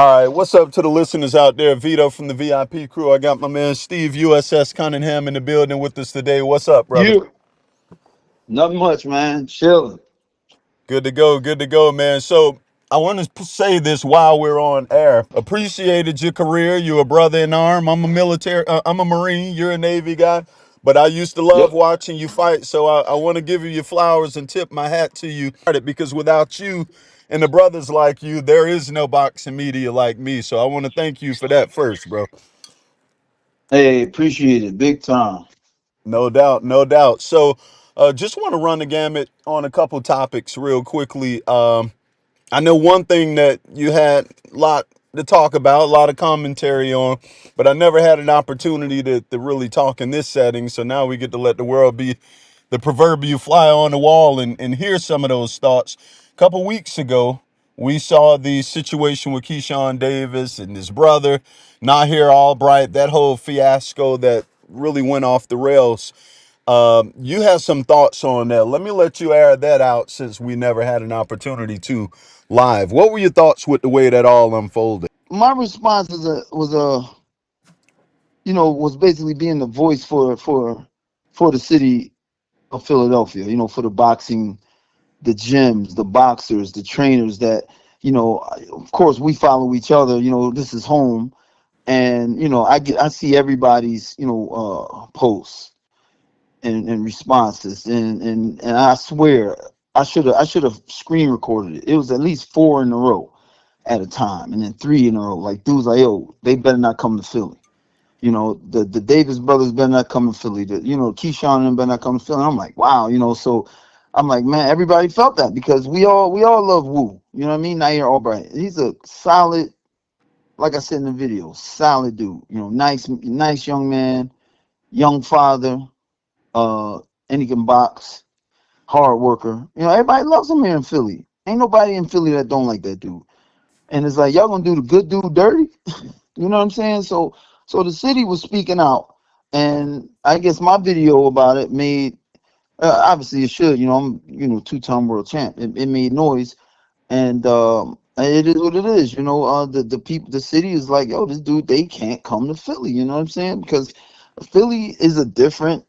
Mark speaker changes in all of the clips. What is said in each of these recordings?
Speaker 1: All right, what's up to the listeners out there? Vito from the VIP crew. I got my man Steve USS Cunningham in the building with us today. What's up, brother?
Speaker 2: You nothing much, man. Chilling.
Speaker 1: Good to go, man. So I want to say this while we're on air. Appreciated your career. You're a brother in arm. I'm a Marine. You're a Navy guy. But I used to love
Speaker 2: Yep.
Speaker 1: watching you fight. So I want to give you your flowers and tip my hat to you. Because without you and the brothers like you, there is no boxing media like me. So I want to thank you for that first, bro.
Speaker 2: Hey, appreciate it. Big time.
Speaker 1: No doubt, no doubt. So, just want to run the gamut on a couple topics real quickly. I know one thing that you had a lot to talk about, a lot of commentary on, but I never had an opportunity to really talk in this setting. So now we get to let the world be the proverbial fly on the wall and hear some of those thoughts. A couple weeks ago, we saw the situation with Keyshawn Davis and his brother, Nahir Albright, that whole fiasco that really went off the rails. You have some thoughts on that. Let me let you air that out since we never had an opportunity to live. What were your thoughts with the way that all unfolded?
Speaker 2: My response was basically being the voice for the city of Philadelphia. For the boxing, the gyms, the boxers, the trainers. That of course, we follow each other. This is home, and I see everybody's posts and responses, and I swear I should have screen recorded it. It was at least four in a row at a time, and then three in a row. Like dudes, like, yo, they better not come to Philly. The Davis brothers better not come to Philly. Keyshawn and them better not come to Philly. And I'm like, wow. So I'm like, man, everybody felt that because we all love Wu. You know what I mean? Nair Albright. He's a solid, like I said in the video, solid dude. Nice young man, young father. And he can box, hard worker. Everybody loves him here in Philly. Ain't nobody in Philly that don't like that dude. And it's like y'all gonna do the good dude dirty. You know what I'm saying? So the city was speaking out, and I guess my video about it made obviously it should. I'm two-time world champ. It made noise, and it is what it is. The people, the city is like, yo, this dude, they can't come to Philly. You know what I'm saying? Because Philly is a different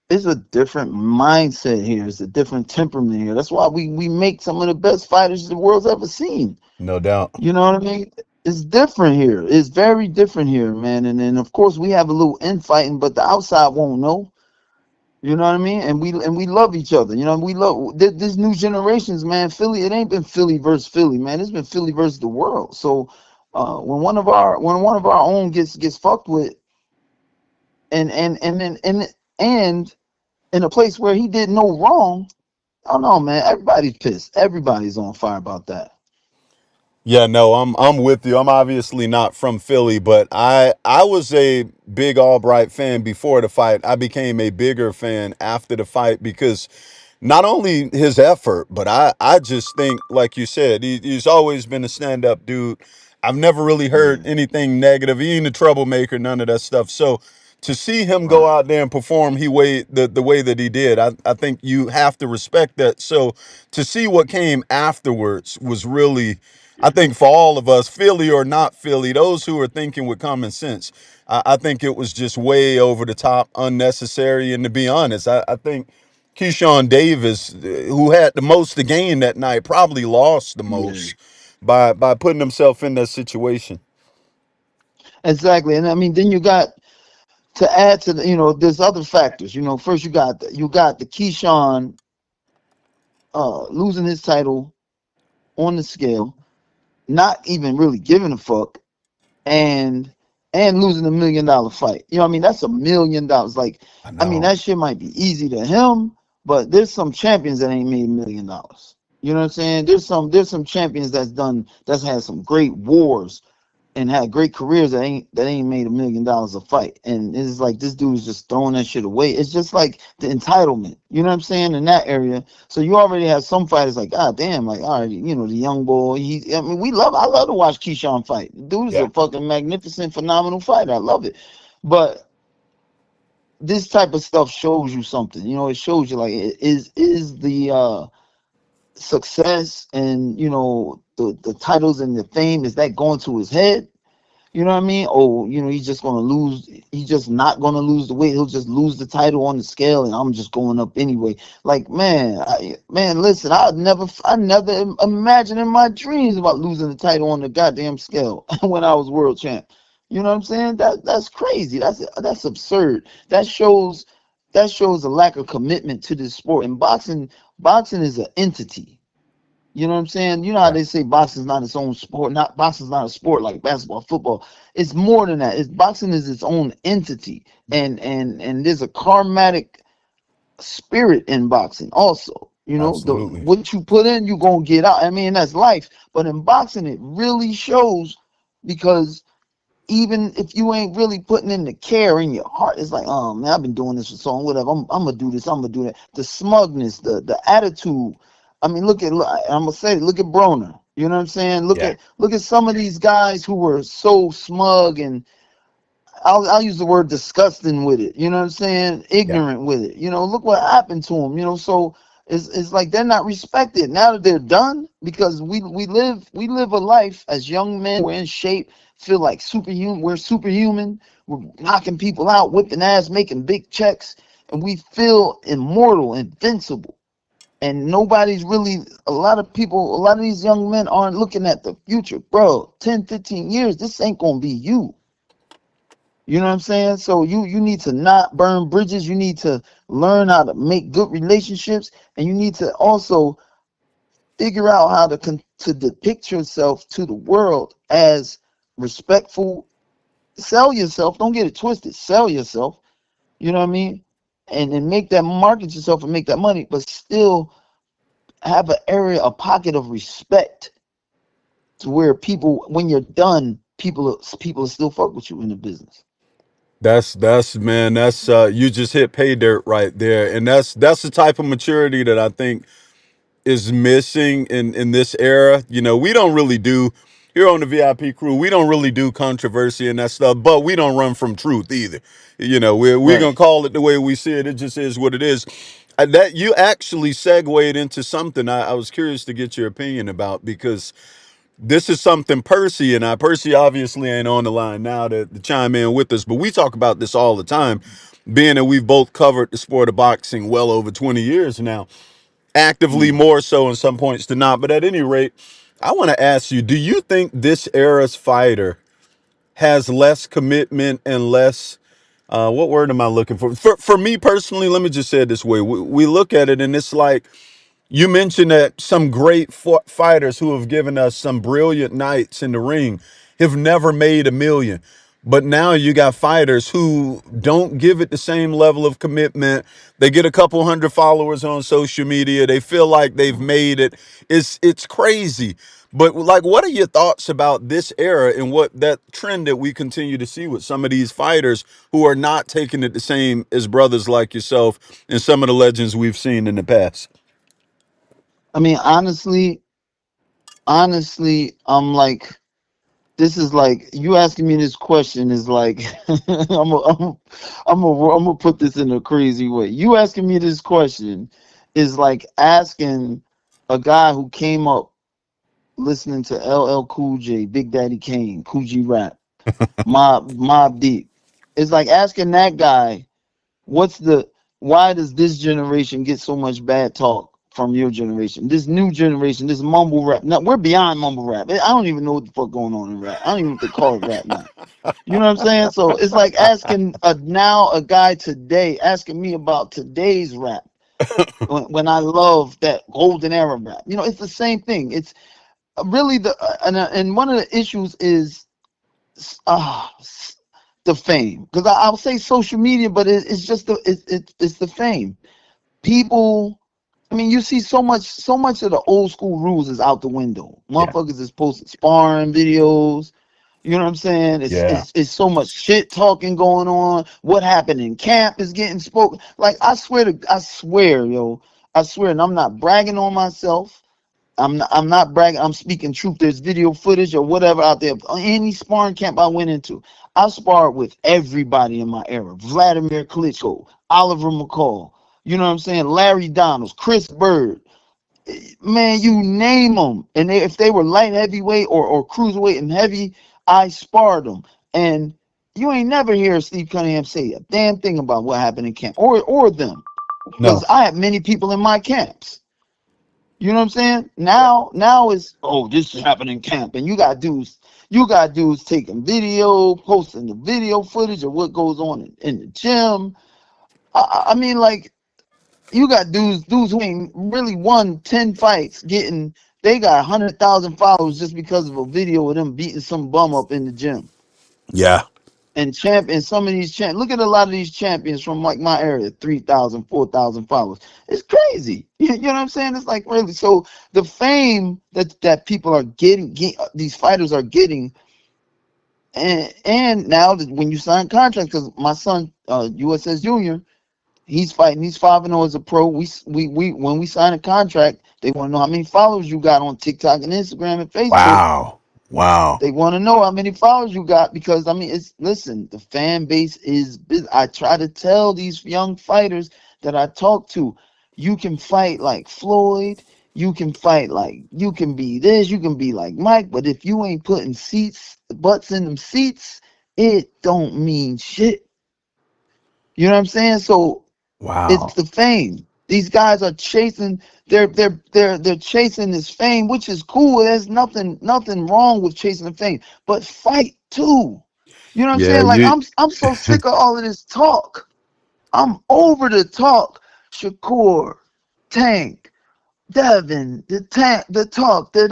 Speaker 2: mindset here. It's a different temperament here. That's why we make some of the best fighters the world's ever seen.
Speaker 1: No doubt.
Speaker 2: You know what I mean? It's different here. It's very different here, man. And then of course we have a little infighting, but the outside won't know. You know what I mean? And we love each other. We love this new generations, man. Philly, it ain't been Philly versus Philly, man. It's been Philly versus the world. So when one of our own gets fucked with, and in a place where he did no wrong, I don't know, man. Everybody's pissed. Everybody's on fire about that.
Speaker 1: Yeah, no, I'm with you. I'm obviously not from Philly, but I was a big Albright fan before the fight. I became a bigger fan after the fight because not only his effort, but I just think, like you said, he's always been a stand-up dude. I've never really heard
Speaker 2: Yeah.
Speaker 1: anything negative. He ain't a troublemaker, none of that stuff. So to see him go
Speaker 2: Right.
Speaker 1: out there and perform the way that he did, I think you have to respect that. So to see what came afterwards was really, I think for all of us, Philly or not Philly, those who are thinking with common sense, I think it was just way over the top, unnecessary. And to be honest, I think Keyshawn Davis, who had the most to gain that night, probably lost the
Speaker 2: Yeah.
Speaker 1: most by putting himself in that situation.
Speaker 2: Exactly. And I mean, then you got to add to there's other factors. First you got the Keyshawn losing his title on the scale, not even really giving a fuck, and losing $1 million fight. You know what I mean? That's $1 million. Like,
Speaker 1: I
Speaker 2: I mean,
Speaker 1: know.
Speaker 2: that shit might be easy to him, but there's some champions that ain't made $1 million. You know what I'm saying? There's some champions that's had some great wars and had great careers that ain't made $1 million a fight. And it's like this dude is just throwing that shit away. It's just like the entitlement. You know what I'm saying? In that area. So you already have some fighters like, God damn, like, all right, the young boy. I mean, I love to watch Keyshawn fight. The dude is
Speaker 1: Yeah.
Speaker 2: a fucking magnificent, phenomenal fighter. I love it. But this type of stuff shows you something. It shows you like is the success and the titles and the fame, is that going to his head? You know what I mean? Oh, he's just gonna lose. He's just not gonna lose the weight. He'll just lose the title on the scale, and I'm just going up anyway. Like, man, listen, I never imagined in my dreams about losing the title on the goddamn scale when I was world champ. You know what I'm saying? That's crazy. That's absurd. That shows a lack of commitment to this sport. And boxing is an entity. You know what I'm saying? You know how
Speaker 1: Right.
Speaker 2: they say boxing is not its own sport. Not boxing's not a sport like basketball, football. It's more than that. Boxing is its own entity, and there's a karmatic spirit in boxing also.
Speaker 1: Absolutely.
Speaker 2: What you put in, you gonna get out. I mean, that's life. But in boxing, it really shows, because even if you ain't really putting in the care in your heart, it's like, oh man, I've been doing this for so long, whatever. I'm gonna do this, I'm gonna do that. The smugness, the attitude. I mean, I'm gonna say, look at Broner. You know what I'm saying?
Speaker 1: Yeah.
Speaker 2: Look at some of these guys who were so smug, and I'll use the word disgusting with it. You know what I'm saying?
Speaker 1: Yeah.
Speaker 2: Ignorant with it. Look what happened to them. So it's like they're not respected now that they're done, because we live a life as young men. We're in shape, feel like superhuman. We're superhuman. We're knocking people out, whipping ass, making big checks, and we feel immortal, invincible. And nobody's really, a lot of people, a lot of these young men aren't looking at the future. Bro, 10, 15 years, this ain't gonna be you. You know what I'm saying? So you need to not burn bridges. You need to learn how to make good relationships, and you need to also figure out how to depict yourself to the world as respectful. Sell yourself. Don't get it twisted. Sell yourself. You know what I mean? And make that, market yourself and make that money, but still have an area, a pocket of respect, to where people, when you're done, people still fuck with you in the business.
Speaker 1: That's man, that's you just hit pay dirt right there. And that's the type of maturity that I think is missing in this era. We don't really do here on the VIP crew, we don't really do controversy and that stuff, but we don't run from truth either. We're
Speaker 2: Right.
Speaker 1: gonna call it the way we see it. It just is what it is. That you actually segued into something I was curious to get your opinion about, because this is something Percy obviously ain't on the line now to chime in with us, but we talk about this all the time, being that we've both covered the sport of boxing well over 20 years now, actively
Speaker 2: Mm.
Speaker 1: more so in some points than not. But at any rate, I want to ask you, do you think this era's fighter has less commitment and less, what word am I looking for? For me personally, let me just say it this way. We look at it and it's like, you mentioned that some great fighters who have given us some brilliant nights in the ring have never made a million. But now you got fighters who don't give it the same level of commitment. They get a couple hundred followers on social media. They feel like they've made it. It's crazy. But like, what are your thoughts about this era and what that trend that we continue to see with some of these fighters who are not taking it the same as brothers like yourself and some of the legends we've seen in the past?
Speaker 2: I mean, honestly, I'm like, this is like, you asking me this question is like, I'm gonna put this in a crazy way. You asking me this question is like asking a guy who came up listening to LL Cool J, Big Daddy Kane, Coogee Rap, Mob Deep. It's like asking that guy, what's the why does this generation get so much bad talk from your generation? This new generation, this mumble rap. Now we're beyond mumble rap. I don't even know what the fuck going on in rap. I don't even know what they call it rap now. You know what I'm saying? So it's like asking a guy today, asking me about today's rap, when I love that golden era rap. It's the same thing. It's really and one of the issues is uh the fame, because I'll say social media, but it's just it's the fame. People, I mean, you see so much of the old school rules is out the window.
Speaker 1: Yeah.
Speaker 2: Motherfuckers is posting sparring videos. You know what I'm saying? It's
Speaker 1: Yeah.
Speaker 2: it's it's so much shit talking going on. What happened in camp is getting spoken. Like, I swear, yo, I swear, and I'm not bragging on myself. I'm not bragging. I'm speaking truth. There's video footage or whatever out there. Any sparring camp I went into, I sparred with everybody in my era. Vladimir Klitschko, Oliver McCall. You know what I'm saying? Larry Donalds, Chris Bird. man, you name them, and if they were light heavyweight or cruiserweight and heavy, I sparred them, and you ain't never hear Steve Cunningham say a damn thing about what happened in camp or them,
Speaker 1: No.
Speaker 2: because I have many people in my camps. You know what I'm saying? Now it's, oh, this happened in camp, and you got dudes taking video, posting the video footage of what goes on in the gym. I mean, like, you got dudes who ain't really won 10 fights they got 100,000 followers just because of a video of them beating some bum up in the gym.
Speaker 1: Yeah.
Speaker 2: And some of these champions, look at a lot of these champions from like my area, 3,000, 4,000 followers. It's crazy. You know what I'm saying? It's like, really. So the fame that people are getting, these fighters are getting, and now that when you sign contracts, because my son, USS Junior, he's fighting. He's 5-0 as a pro. We when we sign a contract, they want to know how many followers you got on TikTok and Instagram and Facebook.
Speaker 1: Wow. Wow.
Speaker 2: They want to know how many followers you got, because I mean, listen, the fan base is big. I try to tell these young fighters that I talk to, you can fight like Floyd, you can be this, you can be like Mike, but if you ain't putting butts in them seats, it don't mean shit. You know what I'm saying? So
Speaker 1: Wow.
Speaker 2: it's the fame. These guys are chasing. They're chasing this fame, which is cool. There's nothing wrong with chasing the fame, but fight too. You know what I'm
Speaker 1: Yeah,
Speaker 2: saying? Like,
Speaker 1: you
Speaker 2: I'm so sick of all of this talk. I'm over the talk. Shakur, Tank, Devin, the talk, the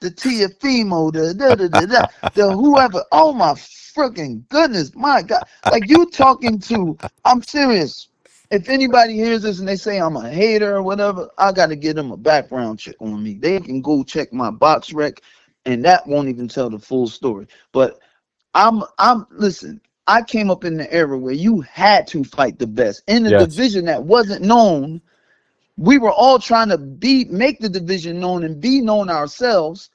Speaker 2: Tiafimo, the whoever. Oh my freaking goodness, my God! Like, you talking to? I'm serious. If anybody hears this and they say I'm a hater or whatever, I got to give them a background check on me. They can go check my box rec, and that won't even tell the full story. But listen. I came up in the era where you had to fight the best in a
Speaker 1: yes.
Speaker 2: division that wasn't known. We were all trying to make the division known and be known ourselves,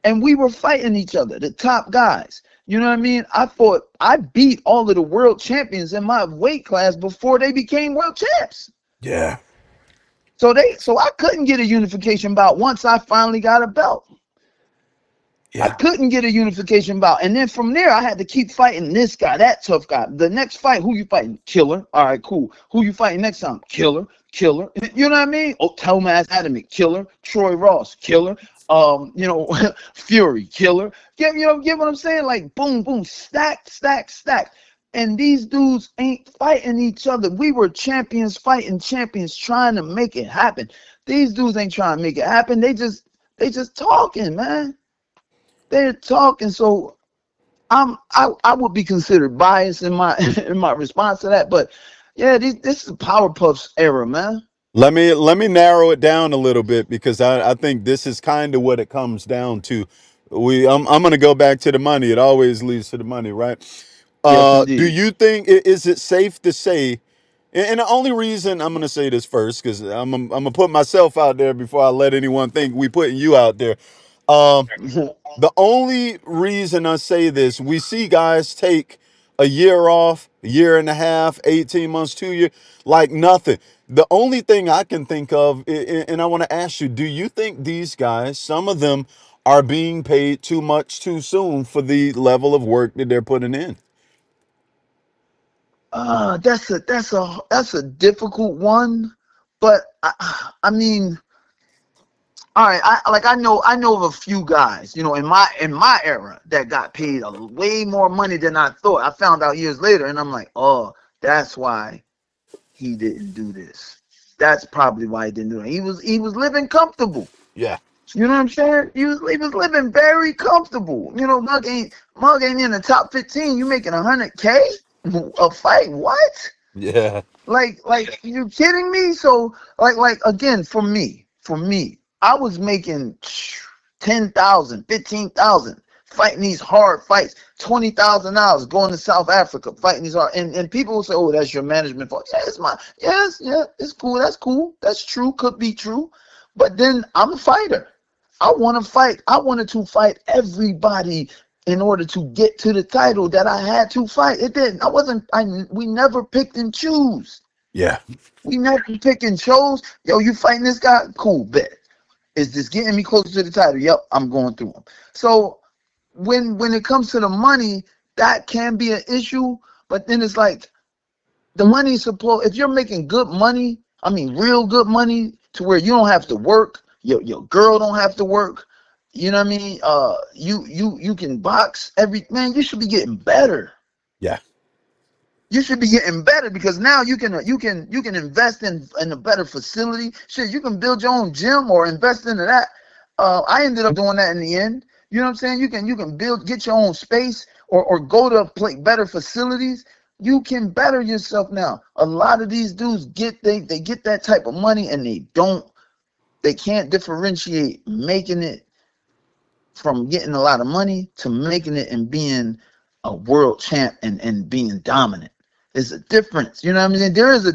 Speaker 2: and we were fighting each other, the top guys. You know what I mean? I beat all of the world champions in my weight class before they became world champs.
Speaker 1: Yeah.
Speaker 2: So I couldn't get a unification bout once I finally got a belt. I
Speaker 1: Yeah.
Speaker 2: couldn't get a unification bout. And then from there, I had to keep fighting this guy, that tough guy. The next fight, who you fighting? Killer. All right, cool. Who you fighting next time? Killer. Killer. You know what I mean? Oh, Tomas Adamic, killer. Troy Ross, killer. Fury, killer. Get what I'm saying? Like, boom, boom, stack, stack, stack. And these dudes ain't fighting each other. We were champions fighting champions trying to make it happen. These dudes ain't trying to make it happen. They just talking, man. They're talking. So I would be considered biased in my in my response to that. But yeah, this is Powerpuffs era, man.
Speaker 1: Let me narrow it down a little bit, because I think this is kind of what it comes down to. I'm gonna go back to the money. It always leads to the money, right?
Speaker 2: Yes,
Speaker 1: Do
Speaker 2: indeed.
Speaker 1: you think, is it safe to say, and the only reason I'm gonna say this first, because I'm gonna put myself out there before I let anyone think we putting you out there. Um, the only reason I say this, we see guys take a year off, a year and a half, 18 months, 2 years, like nothing. The only thing I can think of, and I want to ask you, do you think these guys, some of them, are being paid too much too soon for the level of work that they're putting in?
Speaker 2: That's a difficult one, but I mean, all right. I know of a few guys, in my era that got paid way more money than I thought. I found out years later, and I'm like, oh, that's why he didn't do this. That's probably why he didn't do it. He was living comfortable.
Speaker 1: Yeah.
Speaker 2: You know what I'm saying? He was living very comfortable. Mug ain't in the top 15. You making 100K a fight? What?
Speaker 1: Yeah.
Speaker 2: Like you kidding me? So like again, for me, I was making 10,000, 15,000 fighting these hard fights, $20,000 going to South Africa fighting these hard, and people will say, oh, that's your management fault. Yeah, it's cool. That's cool. That's true. Could be true. But then I'm a fighter. I want to fight. I wanted to fight everybody in order to get to the title that I had to fight. It didn't. We never picked and choose.
Speaker 1: Yeah.
Speaker 2: We never pick and chose. Yo, you fighting this guy? Cool, bet. Is this getting me closer to the title? Yep, I'm going through him. So when it comes to the money, that can be an issue. But then it's like the money is supposed. If you're making good money, I mean real good money, to where you don't have to work, your girl don't have to work. You know what I mean? You can box every man. You should be getting better.
Speaker 1: Yeah.
Speaker 2: You should be getting better because now you can invest in a better facility. Shit, you can build your own gym or invest into that. I ended up doing that in the end. You know what I'm saying? You can get your own space or go to play better facilities. You can better yourself now. A lot of these dudes they get that type of money and they can't differentiate making it from getting a lot of money to making it and being a world champ and being dominant. There's a difference. You know what I mean? There is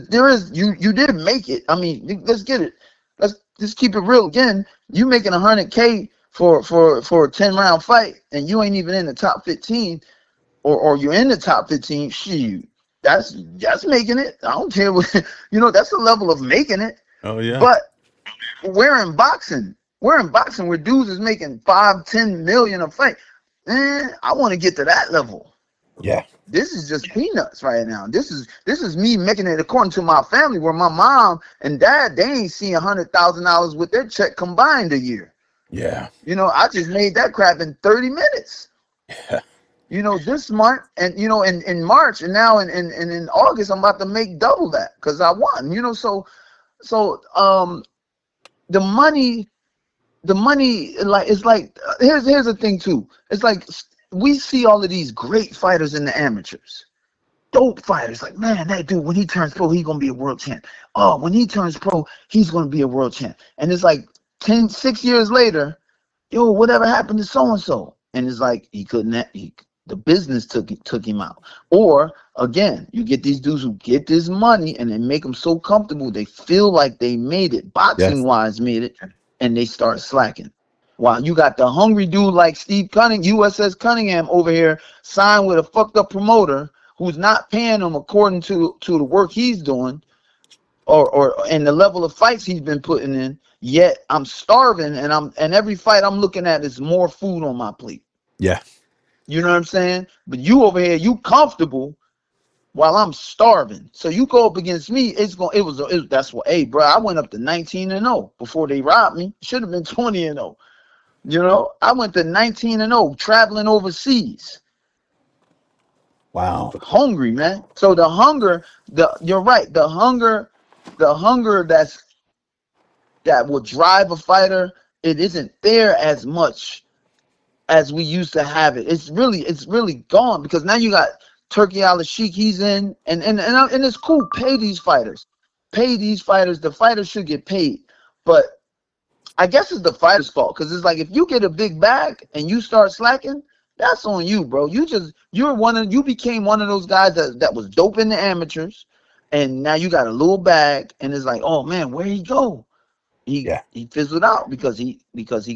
Speaker 2: you did make it. I mean, let's get it. Let's just keep it real again. You making 100K for a 10 round fight and you ain't even in the top 15 or you're in the top 15. Shoot, that's making it. I don't care what that's a level of making it.
Speaker 1: Oh yeah.
Speaker 2: But we're in boxing. We're in boxing where dudes is making 5-10 million a fight. I want to get to that level.
Speaker 1: Yeah.
Speaker 2: This is just peanuts right now. This is me making it according to my family, where my mom and dad, they ain't seen $100,000 with their check combined a year.
Speaker 1: Yeah.
Speaker 2: I just made that crap in 30 minutes.
Speaker 1: Yeah.
Speaker 2: This month, and in March, and now in August, I'm about to make double that because I won. So the money like it's like here's the thing too. It's like we see all of these great fighters in the amateurs, dope fighters. Like, man, that dude, when he turns pro, he's gonna be a world champ. Oh, when he turns pro, he's gonna be a world champ. And it's like 6 years later, yo, whatever happened to so and so? And it's like he couldn't. The business took him out. Or again, you get these dudes who get this money and they make them so comfortable they feel like they made it, boxing
Speaker 1: Yes.
Speaker 2: wise made it, and they start slacking. While you got the hungry dude like Steve Cunningham, USS Cunningham over here, signed with a fucked up promoter who's not paying him according to the work he's doing, or and the level of fights he's been putting in. Yet I'm starving, and every fight I'm looking at is more food on my plate.
Speaker 1: Yeah.
Speaker 2: You know what I'm saying? But you over here, you comfortable while I'm starving. So you go up against me, that's what. Hey, bro, I went up to 19-0 before they robbed me. Should have been 20-0. I went to 19-0 traveling overseas.
Speaker 1: Wow.
Speaker 2: Hungry, man. So the hunger, you're right. The hunger that will drive a fighter, it isn't there as much as we used to have it. It's really gone because now you got Turkey Al Sheikh. He's in, and it's cool. Pay these fighters. Pay these fighters. The fighters should get paid, but I guess it's the fighter's fault because it's like if you get a big bag and you start slacking, that's on you, bro. You became one of those guys that was dope in the amateurs, and now you got a little bag, and it's like, oh man, where he go? He
Speaker 1: Yeah.
Speaker 2: he fizzled out because he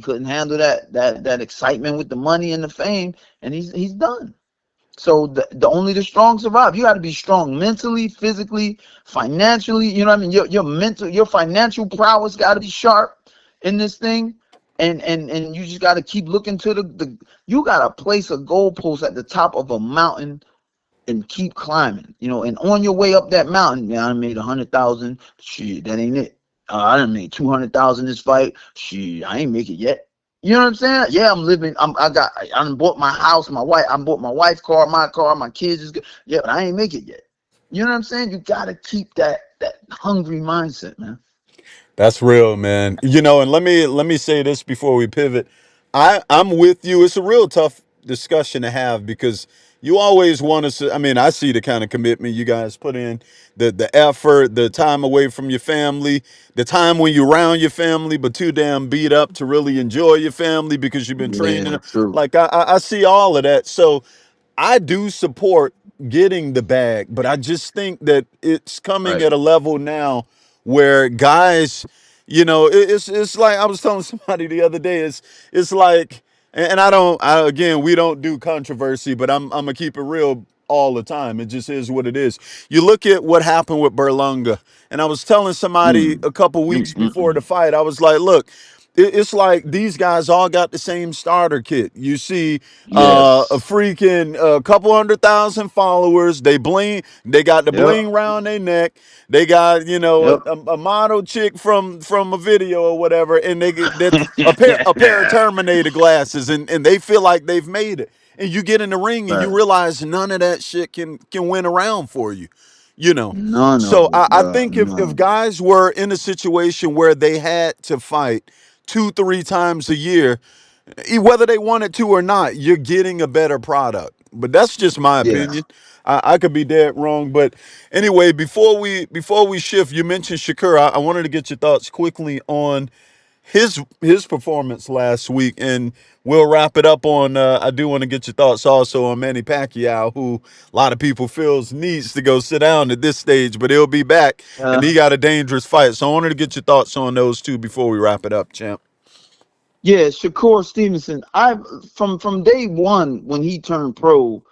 Speaker 2: couldn't handle that excitement with the money and the fame, and he's done. So only the strong survive. You got to be strong mentally, physically, financially. You know what I mean? Your financial prowess got to be sharp in this thing, and you just got to keep looking to the. You got to place a goalpost at the top of a mountain and keep climbing. And on your way up that mountain, man, I made 100,000. Shit, that ain't it. I done made 200,000 this fight. Shit, I ain't make it yet. You know what I'm saying? Yeah, I'm living. I done bought my house, my wife. I bought my wife's car, my kids is good. Yeah, but I ain't make it yet. You know what I'm saying? You gotta keep that hungry mindset, man.
Speaker 1: That's real, man. And let me say this before we pivot. I'm with you. It's a real tough discussion to have because you always want to. I mean, I see the kind of commitment you guys put in, the effort, the time away from your family, the time when you're around your family, but too damn beat up to really enjoy your family because you've been
Speaker 2: Yeah,
Speaker 1: training.
Speaker 2: true.
Speaker 1: Like I see all of that. So I do support getting the bag, but I just think that it's coming
Speaker 2: Right.
Speaker 1: at a level now where guys, it's like I was telling somebody the other day. It's like, and I don't. Again, we don't do controversy, but I'm gonna keep it real. all the time. It just is what it is. You look at what happened with Berlanga, and I was telling somebody
Speaker 2: Mm,
Speaker 1: a couple
Speaker 2: mm,
Speaker 1: weeks
Speaker 2: mm,
Speaker 1: before the
Speaker 2: mm.
Speaker 1: fight, I was like, look, it's like these guys all got the same starter kit. You see a
Speaker 2: Yes.
Speaker 1: freaking couple 100,000 followers. They bling. They got the
Speaker 2: Yep.
Speaker 1: bling around their neck. They got
Speaker 2: Yep.
Speaker 1: a model chick from a video or whatever, and they get that a pair of Terminator glasses, and they feel like they've made it. And you get in the ring and you
Speaker 2: Right.
Speaker 1: realize none of that shit can win around for you. You know,
Speaker 2: None of
Speaker 1: so
Speaker 2: it,
Speaker 1: I
Speaker 2: bro.
Speaker 1: think if
Speaker 2: None.
Speaker 1: guys were in a situation where they had to fight 2-3 times a year, whether they wanted to or not, you're getting a better product. But that's just my
Speaker 2: Yeah.
Speaker 1: opinion. I could be dead wrong. But anyway, before we shift, you mentioned Shakur. I wanted to get your thoughts quickly on his performance last week, and we'll wrap it up on. I do want to get your thoughts also on Manny Pacquiao, who a lot of people feels needs to go sit down at this stage, but he'll be back, and he got a dangerous fight. So I wanted to get your thoughts on those two before we wrap it up, champ.
Speaker 2: Yeah, Shakur Stevenson. I from day one when he turned pro,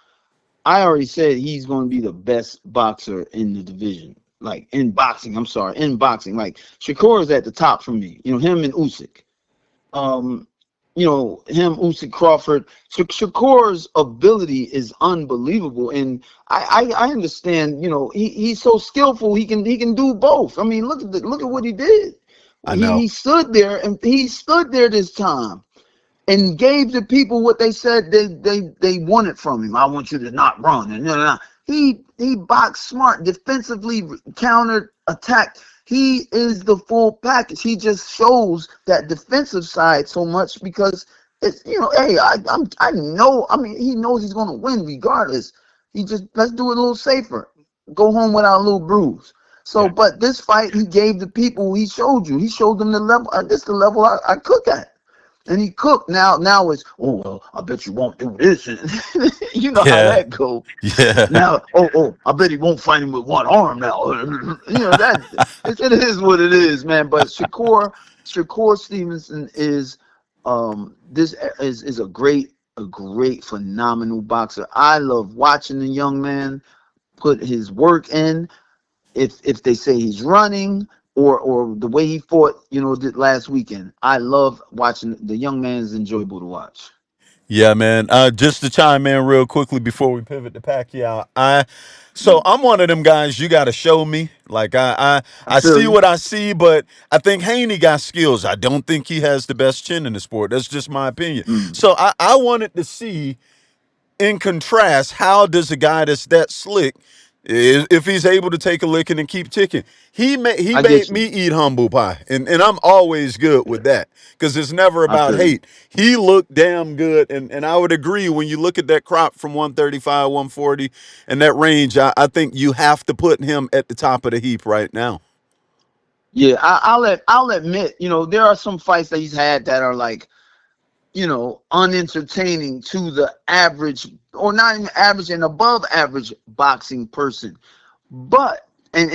Speaker 2: I already said he's going to be the best boxer in the division. Like in boxing, I'm sorry, in boxing. Like Shakur is at the top for me. You know him and Usyk. Um, him, Usyk, Crawford. Shakur's ability is unbelievable, and I understand. He's so skillful. He can do both. I mean, look at what he did.
Speaker 1: I
Speaker 2: He
Speaker 1: know.
Speaker 2: he stood there and he stood there this time and gave the people what they said they wanted from him. I want you to not run, and he boxed smart, defensively, countered, attacked. He is the full package. He just shows that defensive side so much because it's hey, I know. I mean, he knows he's going to win regardless. He just let's do it a little safer. Go home without a little bruise. So,
Speaker 1: Yeah.
Speaker 2: but this fight, he gave the people. He showed you. He showed them the level. This the level I cook at. And he cooked. Now it's, oh well, I bet you won't do this. And you know how
Speaker 1: Yeah.
Speaker 2: that go.
Speaker 1: Yeah.
Speaker 2: Now, I bet he won't fight him with one arm now. That it is what it is, man. But Shakur Stevenson is this is a great phenomenal boxer. I love watching the young man put his work in. If they say he's running or the way he fought, last weekend. I love watching the young man is enjoyable to watch.
Speaker 1: Yeah, man. Just to chime in real quickly before we pivot to Pacquiao, so
Speaker 2: Mm.
Speaker 1: I'm one of them guys. You got to show me. Like
Speaker 2: I
Speaker 1: I
Speaker 2: feel
Speaker 1: see
Speaker 2: you.
Speaker 1: what I see, but I think Haney got skills. I don't think he has the best chin in the sport. That's just my opinion.
Speaker 2: Mm.
Speaker 1: So I wanted to see, in contrast, how does a guy that's that slick, if he's able to take a licking and keep ticking? He
Speaker 2: I
Speaker 1: made
Speaker 2: get
Speaker 1: me
Speaker 2: you.
Speaker 1: eat humble pie, and I'm always good with
Speaker 2: Yeah,
Speaker 1: that because it's never
Speaker 2: I
Speaker 1: about
Speaker 2: feel you.
Speaker 1: hate. He looked damn good, and I would agree when you look at that crop from 135, 140, and that range. I think you have to put him at the top of the heap right now.
Speaker 2: Yeah, I'll admit, there are some fights that he's had that are like, unentertaining to the average or not even average and above average boxing person. But and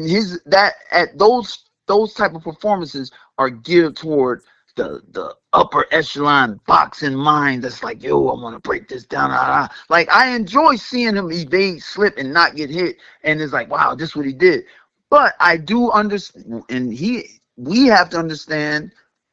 Speaker 2: his that at those type of performances are geared toward the upper echelon boxing mind that's like, yo, I want to break this down. Like I enjoy seeing him evade, slip, and not get hit, and it's like, wow, this is what he did. But I do understand, and we have to understand,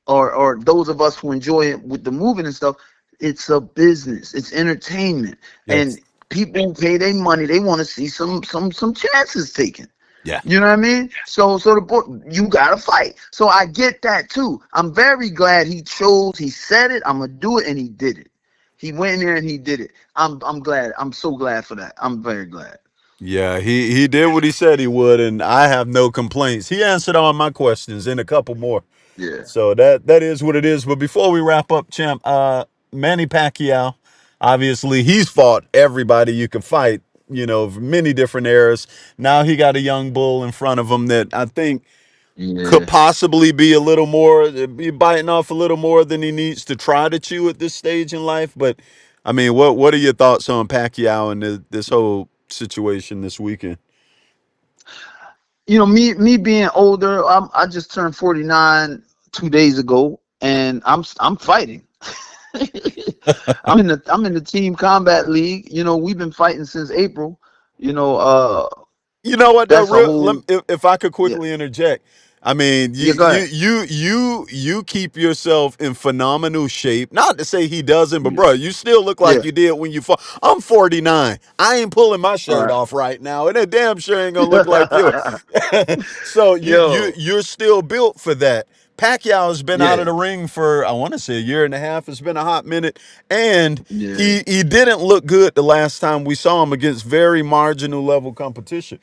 Speaker 2: or those of us who enjoy it with the moving and stuff, it's a business, it's entertainment,
Speaker 1: Yes.
Speaker 2: and people pay their money. They want to see some chances taken.
Speaker 1: Yeah.
Speaker 2: You know what I mean? So the boy, you gotta fight. So I get that too. I'm very glad he chose. He said it. I'm gonna do it, and he did it. He went in there and he did it. I'm glad. I'm so glad for that. I'm very glad.
Speaker 1: Yeah, he did what he said he would, and I have no complaints. He answered all my questions and a couple more.
Speaker 2: Yeah.
Speaker 1: So that is what it is. But before we wrap up, champ, Manny Pacquiao, obviously he's fought everybody you can fight, many different eras. Now he got a young bull in front of him that I think could
Speaker 2: Yeah.
Speaker 1: possibly be a little more, be biting off a little more than he needs to try to chew at this stage in life. But I mean, what are your thoughts on Pacquiao and this whole situation this weekend?
Speaker 2: Me being older, I just turned 49 2 days ago, and I'm fighting. I'm in the team combat league. We've been fighting since April. You know,
Speaker 1: You know what though,
Speaker 2: that's a
Speaker 1: real
Speaker 2: whole
Speaker 1: if I could
Speaker 2: yeah
Speaker 1: quickly interject. I mean,
Speaker 2: yeah. Go ahead.
Speaker 1: you keep yourself in phenomenal shape. Not to say he doesn't, but
Speaker 2: Yeah
Speaker 1: bro, you still look
Speaker 2: yeah.
Speaker 1: like you did when you fought. I'm 49. I ain't pulling my
Speaker 2: All
Speaker 1: shirt
Speaker 2: right.
Speaker 1: off right now, and it damn sure ain't gonna look like yours. So
Speaker 2: Yo,
Speaker 1: you're still built for that. Pacquiao's been out of
Speaker 2: yeah
Speaker 1: the ring for I want to say a year and a half. It's been a hot minute, and
Speaker 2: yeah.
Speaker 1: he didn't look good the last time we saw him against very marginal level competition.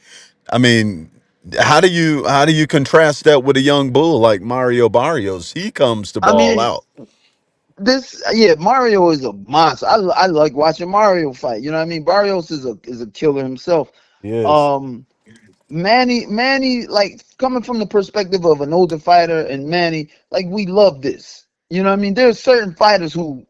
Speaker 1: I mean, how do you contrast that with a young bull like Mario Barrios? He comes to
Speaker 2: I
Speaker 1: ball
Speaker 2: mean,
Speaker 1: out.
Speaker 2: this yeah. Mario is a monster. I like watching Mario fight. You know what I mean? Barrios is a killer himself.
Speaker 1: Yes.
Speaker 2: Um, Manny, like coming from the perspective of an older fighter, and Manny, like we love this. You know what I mean? There's certain fighters who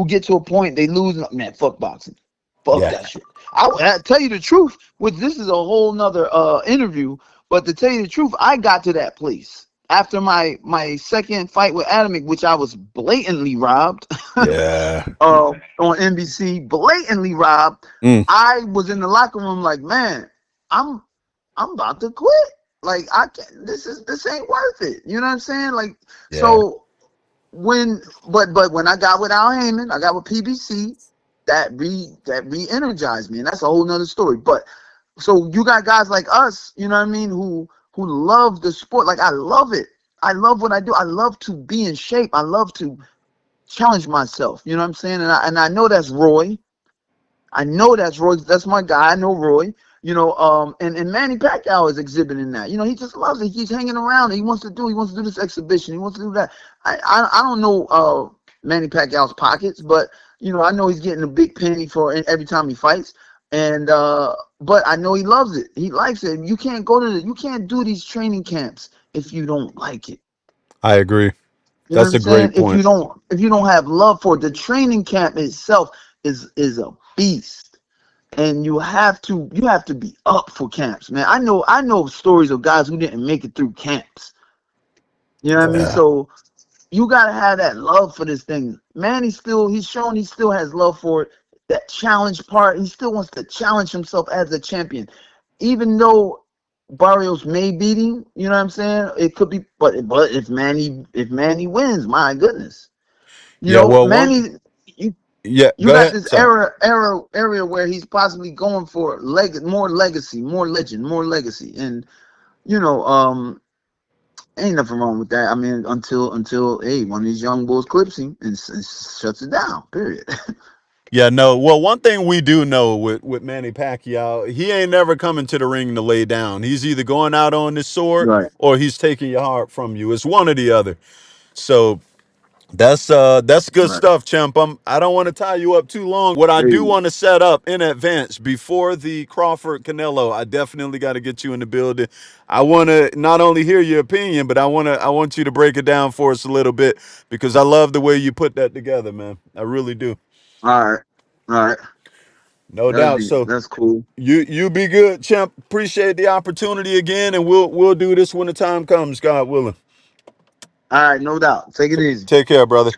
Speaker 2: get to a point they lose. Man, fuck boxing, fuck
Speaker 1: Yeah.
Speaker 2: that shit. I tell you the truth. Which this is a whole nother interview, but to tell you the truth, I got to that place after my second fight with Adamic, which I was blatantly robbed.
Speaker 1: Yeah.
Speaker 2: On NBC, blatantly robbed.
Speaker 1: Mm.
Speaker 2: I was in the locker room like, man, I'm I'm about to quit. Like I can't, this ain't worth it. You know what I'm saying? Like
Speaker 1: Yeah.
Speaker 2: so when but when I got with Al Heyman, I got with PBC, that re-energized me, and that's a whole nother story. But so you got guys like us, you know what I mean, who love the sport. Like I love it. I love what I do. I love to be in shape. I love to challenge myself. You know what I'm saying? And I know that's Roy. I know that's Roy. That's my guy. I know Roy. And Manny Pacquiao is exhibiting that. He just loves it. He keeps hanging around. He wants to do this exhibition. He wants to do that. I don't know Manny Pacquiao's pockets, but I know he's getting a big penny for every time he fights. And but I know he loves it. He likes it. You can't do these training camps if you don't like it.
Speaker 1: I agree.
Speaker 2: You know what
Speaker 1: That's
Speaker 2: I'm
Speaker 1: a
Speaker 2: saying?
Speaker 1: great
Speaker 2: If
Speaker 1: point.
Speaker 2: you don't have love for it, the training camp itself is a beast, and you have to be up for camps, man. I know stories of guys who didn't make it through camps. You know what I mean?
Speaker 1: Yeah.
Speaker 2: So you gotta have that love for this thing. Man, he's shown he still has love for it. That challenge part, he still wants to challenge himself as a champion, even though Barrios may beat him. You know what I'm saying? It could be, but if Manny wins, my goodness,
Speaker 1: Yeah. Well, one.
Speaker 2: Manny. You,
Speaker 1: Yeah.
Speaker 2: you
Speaker 1: Go
Speaker 2: got
Speaker 1: ahead.
Speaker 2: this
Speaker 1: Sorry.
Speaker 2: area where he's possibly going for more legacy, more legend, more legacy, and you know, ain't nothing wrong with that. I mean, until hey, one of these young bulls clips him and shuts it down. Period.
Speaker 1: Yeah. No. Well, one thing we do know with Manny Pacquiao, he ain't never coming to the ring to lay down. He's either going out on his sword
Speaker 2: Right,
Speaker 1: or he's taking your heart from you. It's one or the other. So that's good
Speaker 2: right.
Speaker 1: stuff, champ. I don't want to tie you up too long. What I do
Speaker 2: Hey,
Speaker 1: want to set up in advance before the Crawford Canelo, I definitely got to get you in the building. I want to not only hear your opinion, but I want you to break it down for us a little bit because I love the way you put that together, man. I really do.
Speaker 2: all right, all right.
Speaker 1: No doubt. So
Speaker 2: That's cool.
Speaker 1: you be good, champ. Appreciate the opportunity again, and we'll do this when the time comes, God willing.
Speaker 2: All right, no doubt. Take it easy.
Speaker 1: Take care, brother.